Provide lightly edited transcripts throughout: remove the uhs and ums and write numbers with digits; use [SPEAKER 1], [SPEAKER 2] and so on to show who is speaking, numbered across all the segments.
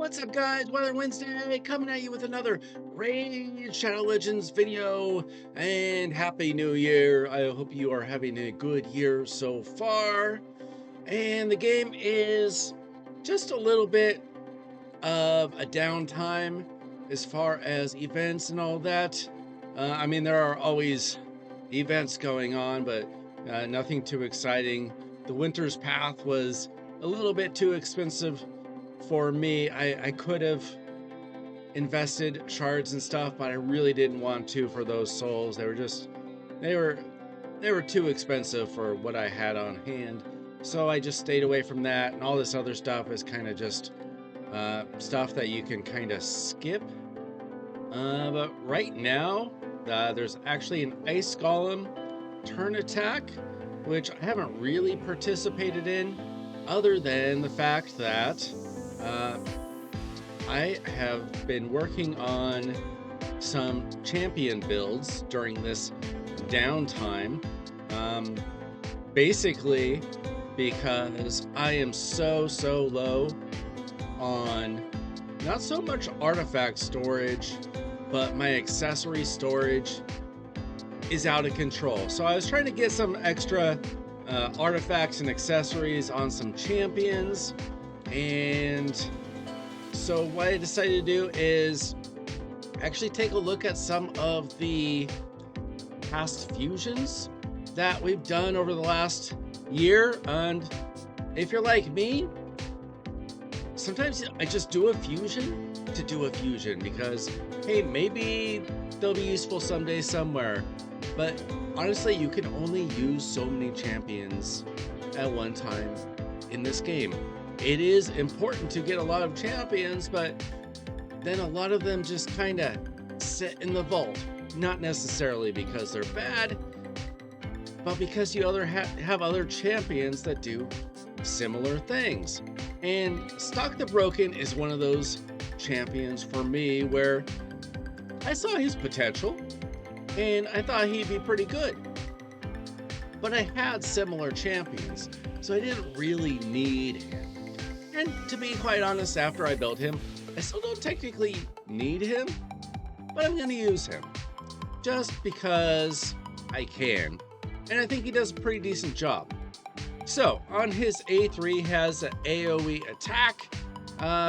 [SPEAKER 1] What's up, guys? Weather Wednesday coming at you with another Raid Shadow Legends video, and Happy New Year. I hope you are having a good year so far. And the game is just a little bit of a downtime as far as events and all that. I mean, there are always events going on, but nothing too exciting. The Winter's Path was a little bit too expensive for me. I could have invested shards and stuff, but I really didn't want to for those souls. They were too expensive for what I had on hand. So I just stayed away from that, and all this other stuff is kind of just stuff that you can kind of skip. But right now, there's actually an Ice Golem turn attack, which I haven't really participated in, other than the fact that I have been working on some champion builds during this downtime. Basically, because I am so low on not so much artifact storage, but my accessory storage is out of control. So I was trying to get some extra artifacts and accessories on some champions, and so what I decided to do is actually take a look at some of the past fusions that we've done over the last year. And if you're like me, sometimes I just do a fusion to do a fusion because, hey, maybe they'll be useful someday somewhere. But honestly, you can only use so many champions at one time in this game. It is important to get a lot of champions, but then a lot of them just kind of sit in the vault. Not necessarily because they're bad, but because you have other champions that do similar things. And Stokk the Broken is one of those champions for me where I saw his potential and I thought he'd be pretty good. But I had similar champions, so I didn't really need him. And to be quite honest, after I built him, I still don't technically need him, but I'm going to use him just because I can. And I think he does a pretty decent job. So on his A3 has an AoE attack,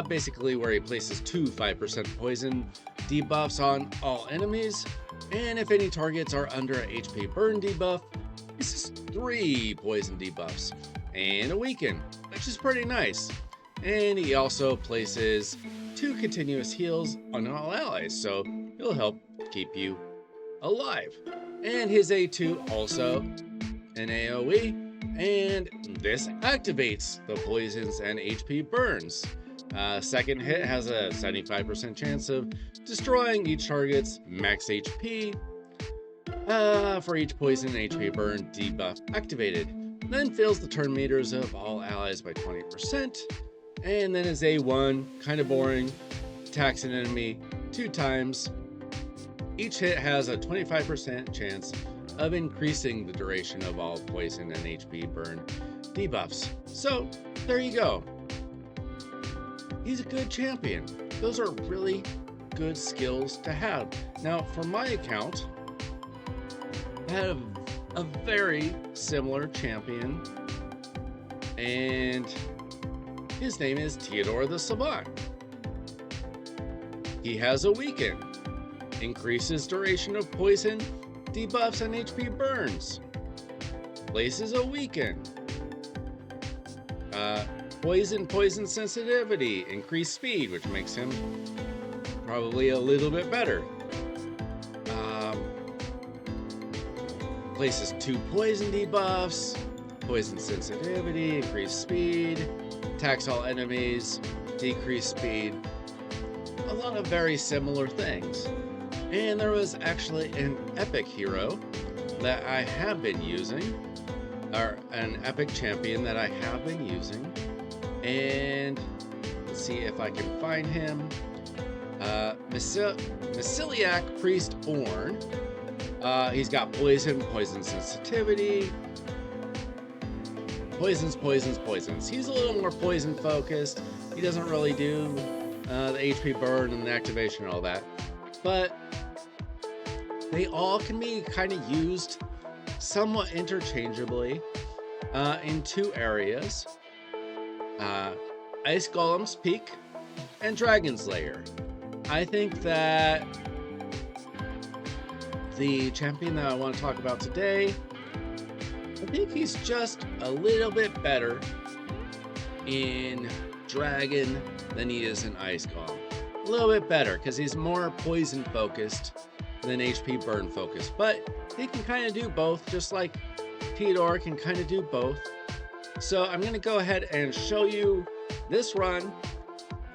[SPEAKER 1] basically where he places 2 5% poison debuffs on all enemies. And if any targets are under a HP burn debuff, this is 3 poison debuffs and a weaken, which is pretty nice. And he also places 2 continuous heals on all allies, so he'll help keep you alive. And his A2 also an AoE, and this activates the poisons and HP burns. Second hit has a 75% chance of destroying each target's max HP for each poison and HP burn debuff activated. Then fills the turn meters of all allies by 20%. And then his A1, kind of boring, attacks an enemy 2 times. Each hit has a 25% chance of increasing the duration of all poison and HP burn debuffs. So there you go. He's a good champion. Those are really good skills to have. Now, for my account, I had a very similar champion, and his name is Theodore the Savant. He has a weaken, increases duration of poison, debuffs, and HP burns. Places a weaken. Poison sensitivity, increased speed, which makes him probably a little bit better. Places 2 poison debuffs, poison sensitivity, increased speed, attacks all enemies, decreased speed. A lot of very similar things. And there was actually an epic hero that I have been using, or an epic champion that I have been using. And let's see if I can find him. Masiliac Priest Orn. He's got poison sensitivity, poisons. He's a little more poison focused. He doesn't really do the HP burn and the activation and all that. But they all can be kind of used somewhat interchangeably in two areas. Ice Golem's Peak and Dragon's Lair. I think that the champion that I want to talk about today, I think he's just a little bit better in Dragon than he is in Ice Golem. A little bit better because he's more poison focused than HP burn focused, but he can kind of do both, just like Theodore can kind of do both. So I'm going to go ahead and show you this run,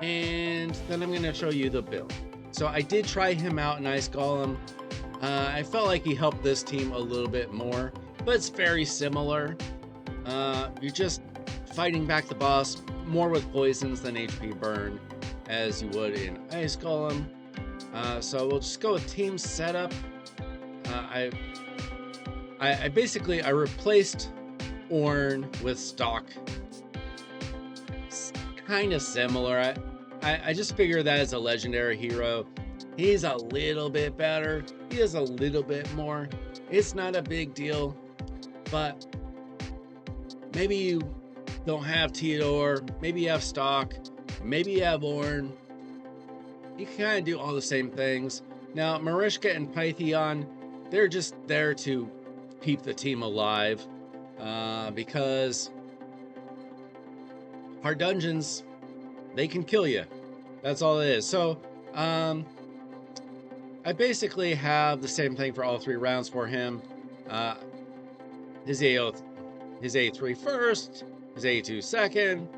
[SPEAKER 1] and then I'm going to show you the build. So I did try him out in Ice Golem. I felt like he helped this team a little bit more, but it's very similar. You're just fighting back the boss more with poisons than HP burn as you would in Ice Golem. So we'll just go with team setup. I basically replaced Ornn with Stokk. It's kind of similar. I just figure that as a legendary hero, he's a little bit better. He does a little bit more. It's not a big deal, but maybe you don't have Theodore, maybe you have Stokk, maybe you have Ornn. You can kind of do all the same things. Now, Mariska and Pythion, they're just there to keep the team alive because hard dungeons, they can kill you. That's all it is. So, I basically have the same thing for all 3 rounds for him. His A3 first, his A2 second.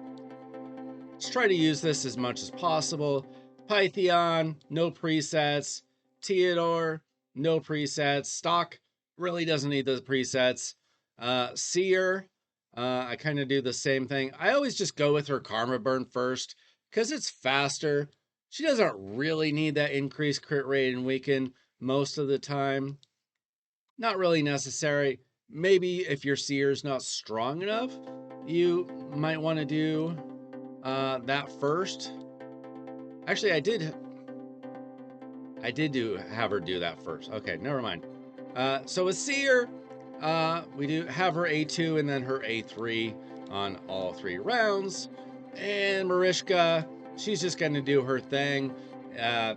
[SPEAKER 1] Let's try to use this as much as possible. Pythion, no presets. Theodore, no presets. Stokk really doesn't need the presets. Seer, I kind of do the same thing. I always just go with her Karma Burn first because it's faster. She doesn't really need that increased crit rate and weaken most of the time. Not really necessary. Maybe if your Seer's not strong enough, you might want to do that first. Actually, I did have her do that first. Okay, never mind. So with Seer, we do have her A2 and then her A3 on all 3 rounds. And Mariska, she's just going to do her thing. I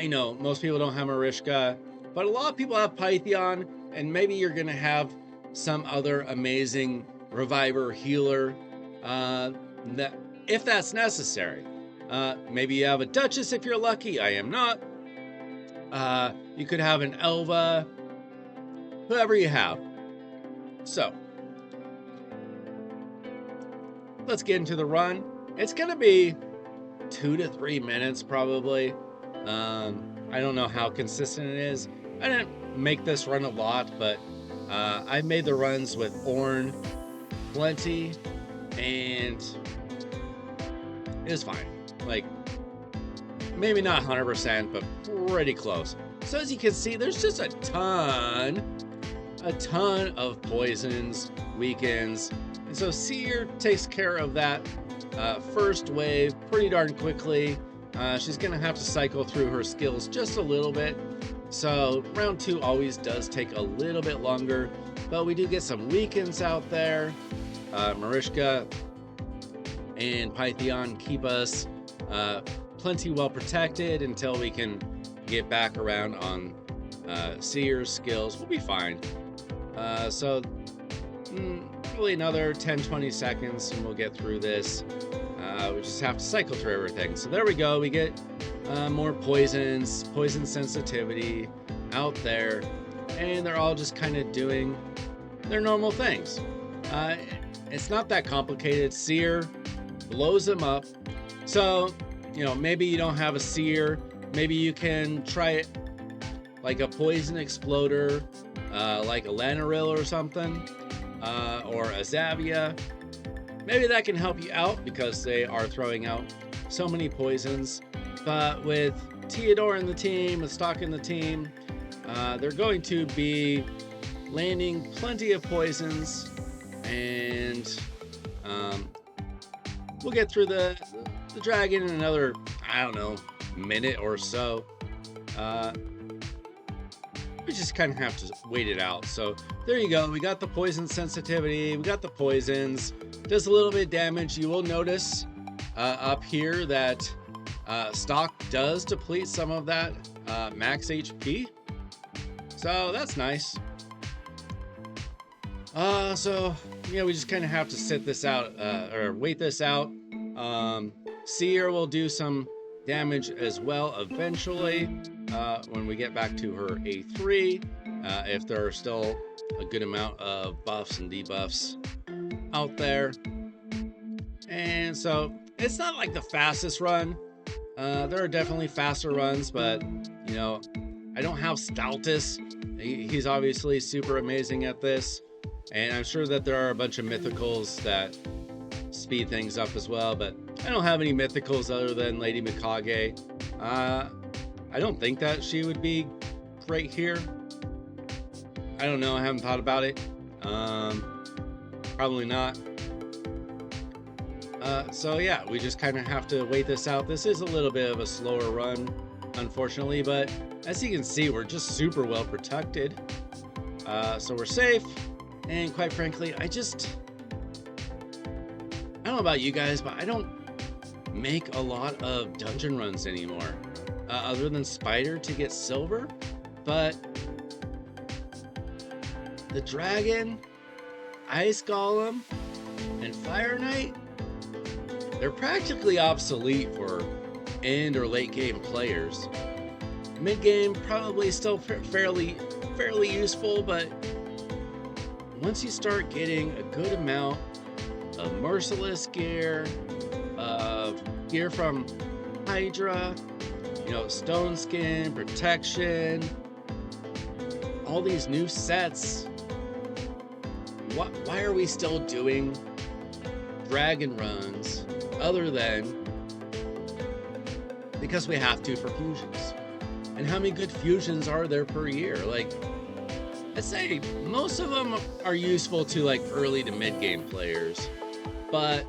[SPEAKER 1] know most people don't have Mariska, but a lot of people have Pythion, and maybe you're going to have some other amazing reviver healer that if that's necessary. Maybe you have a Duchess if you're lucky. I am not. You could have an Elva, whoever you have. So let's get into the run. It's going to be 2 to 3 minutes probably. I don't know how consistent it is. I didn't make this run a lot, but I made the runs with Ornn plenty, and it was fine. Like, maybe not 100%, but pretty close. So as you can see, there's just a ton of poisons, weakens, and so Seer takes care of that first wave pretty darn quickly. She's gonna have to cycle through her skills just a little bit. So round 2 always does take a little bit longer, but we do get some weakens out there. Mariska and Pythion keep us plenty well protected until we can get back around on Seer's skills. We'll be fine. So probably another 10-20 seconds and we'll get through this. We just have to cycle through everything. So there we go. We get more poisons, poison sensitivity out there, and they're all just kind of doing their normal things. It's not that complicated. Seer blows them up. So, you know, maybe you don't have a Seer. Maybe you can try it like a poison exploder, like a Lanaril or something, or a Zavia. Maybe that can help you out because they are throwing out so many poisons. But with Theodore in the team, with Stokk in the team, they're going to be landing plenty of poisons, and we'll get through the dragon in another, I don't know, minute or so. We just kind of have to wait it out. So there you go. We got the poison sensitivity. We got the poisons. Does a little bit of damage. You will notice up here that Stokk does deplete some of that max HP. So that's nice. So yeah, we just kind of have to sit this out or wait this out. Seer will do some damage as well eventually when we get back to her A3, if there are still a good amount of buffs and debuffs out there. And so it's not like the fastest run. There are definitely faster runs, but you know, I don't have Stoutus. He's obviously super amazing at this, and I'm sure that there are a bunch of mythicals that speed things up as well, but I don't have any mythicals other than Lady Mikage. I don't think that she would be great here. I don't know, I haven't thought about it. Probably not. So yeah, we just kind of have to wait this out. This is a little bit of a slower run, unfortunately, but as you can see, we're just super well protected. So we're safe, and quite frankly, I don't know about you guys, but I don't make a lot of dungeon runs anymore, other than Spider to get silver. But the Dragon, Ice Golem, and Fire Knight, they're practically obsolete for end or late game players. Mid game probably still fairly useful, but once you start getting a good amount of merciless gear, of gear from Hydra, you know, stone skin, protection, all these new sets, why are we still doing dragon runs other than because we have to for fusions? And how many good fusions are there per year? Like, I'd say most of them are useful to like early to mid game players, but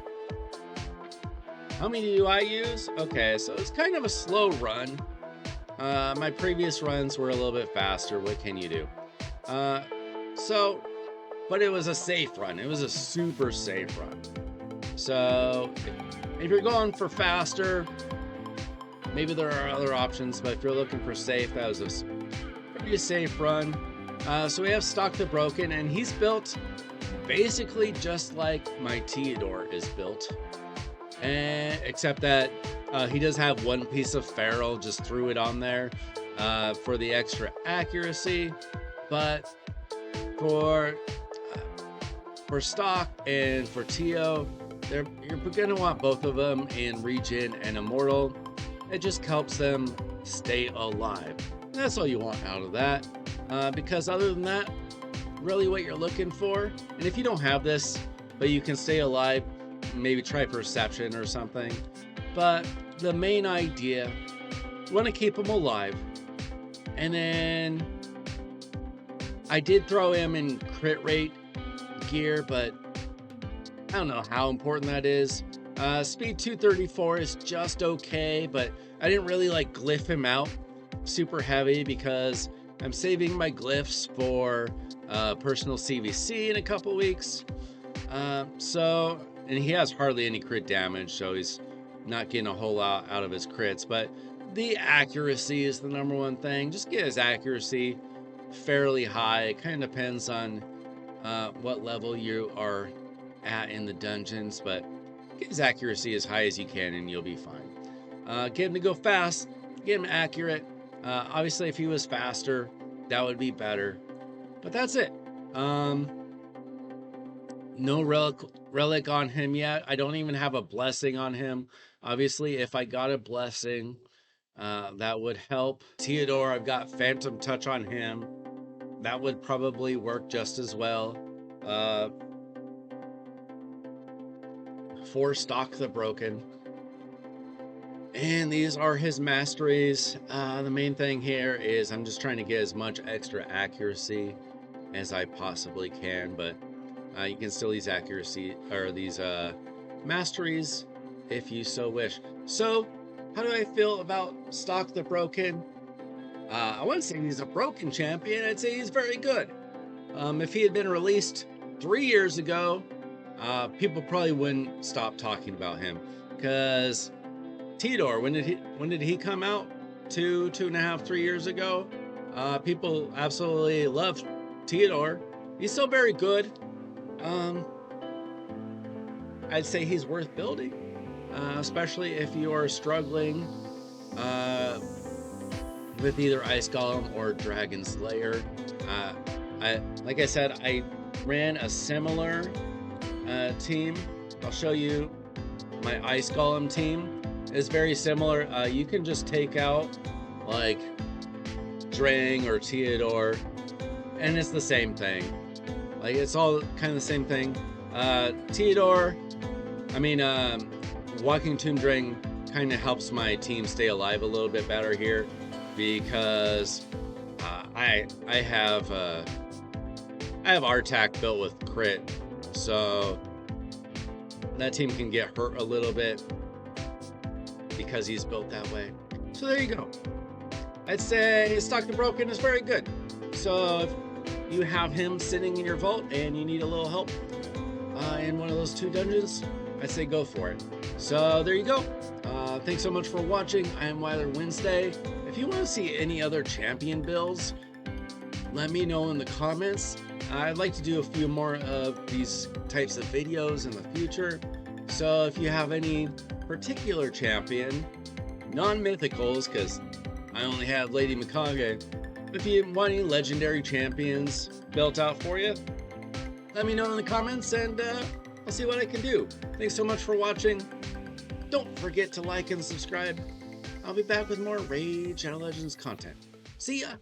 [SPEAKER 1] how many do I use? Okay, so it's kind of a slow run. My previous runs were a little bit faster. What can you do? But it was a safe run. It was a super safe run. So if you're going for faster, maybe there are other options, but if you're looking for safe, that was a pretty safe run. So we have Stokk the Broken, and he's built basically just like my Theodore is built, except that he does have one piece of Feral, just threw it on there for the extra accuracy. But for Stokk and for Tio, you're gonna want both of them in Regen and Immortal. It just helps them stay alive. And that's all you want out of that. Because other than that, really what you're looking for, and if you don't have this, but you can stay alive, maybe try Perception or something. But the main idea, you want to keep them alive. And then I did throw him in crit rate gear, but I don't know how important that is. Speed 234 is just okay, but I didn't really like glyph him out super heavy because I'm saving my glyphs for personal CVC in a couple weeks. And he has hardly any crit damage, so he's not getting a whole lot out of his crits, but the accuracy is the number one thing. Just get his accuracy fairly high. It kind of depends on what level you are at in the dungeons, but get his accuracy as high as you can and you'll be fine. Get him to go fast, get him accurate. Obviously, if he was faster, that would be better. But that's it. No relic on him yet. I don't even have a blessing on him. Obviously, if I got a blessing, that would help. Theodore, I've got Phantom Touch on him. That would probably work just as well. For Stokk the Broken. And these are his masteries. The main thing here is I'm just trying to get as much extra accuracy as I possibly can, but you can still use accuracy or these masteries if you so wish. So How do I feel about Stokk the Broken? I wouldn't say he's a broken champion. I'd say he's very good. If he had been released 3 years ago, people probably wouldn't stop talking about him. Because Tidor, when did he come out? 2.5, 3 years ago. People absolutely love Tidor. He's still very good. I'd say he's worth building, especially if you are struggling with either Ice Golem or Dragon's Lair. Like I said, I ran a similar team. I'll show you my Ice Golem team. It's very similar. You can just take out like Drang or Theodore, and it's the same thing. Like, it's all kind of the same thing. Theodore, Walking Tomb Drang kind of helps my team stay alive a little bit better here, because I have Artak built with crit, so that team can get hurt a little bit because he's built that way. So there you go. I'd say Stokk the Broken is very good. So if you have him sitting in your vault and you need a little help in one of those 2 dungeons, I'd say go for it. So there you go. Thanks so much for watching. I am Weiler Wednesday. If you want to see any other champion builds, let me know in the comments. I'd like to do a few more of these types of videos in the future. So if you have any particular champion, non-mythicals, because I only have Lady Mikage, if you want any legendary champions built out for you, let me know in the comments, and I'll see what I can do. Thanks so much for watching. Don't forget to like and subscribe. I'll be back with more Rage Shadow Legends content. See ya!